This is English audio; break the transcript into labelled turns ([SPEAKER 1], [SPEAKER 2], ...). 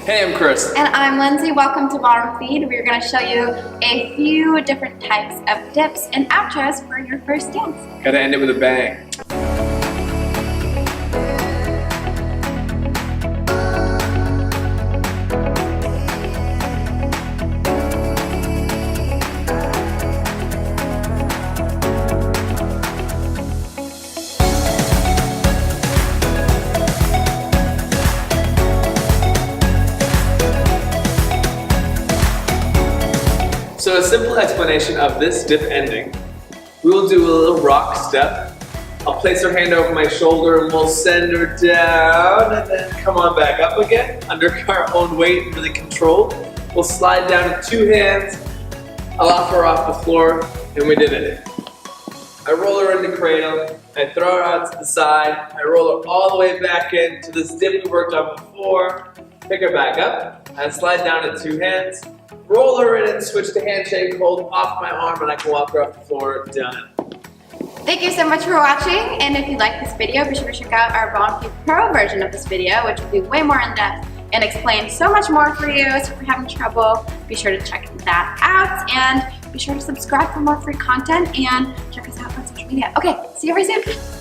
[SPEAKER 1] Hey, I'm Chris.
[SPEAKER 2] And I'm Lindsay. Welcome to Ballroom Feed. We're going to show you a few different types of dips and outros for your first dance.
[SPEAKER 1] Gotta end it with a bang. So a simple explanation of this dip ending. We will do a little rock step. I'll place her hand over my shoulder and we'll send her down and then come on back up again under our own weight and really controlled. We'll slide down with two hands. I'll offer her off the floor and we did it. I roll her into cradle. I throw her out to the side. I roll her all the way back into this dip we worked on before. Pick her back up. I slide down in two hands. Roll her in and switch to handshake, hold off my arm, and I can walk her off the floor. Done.
[SPEAKER 2] Thank you so much for watching, and if you like this video, be sure to check out our Ballroom Feed Pro version of this video, which will be way more in-depth and explain so much more for you. So if you're having trouble, be sure to check that out, and be sure to subscribe for more free content, and check us out on social media. Okay, see you very soon.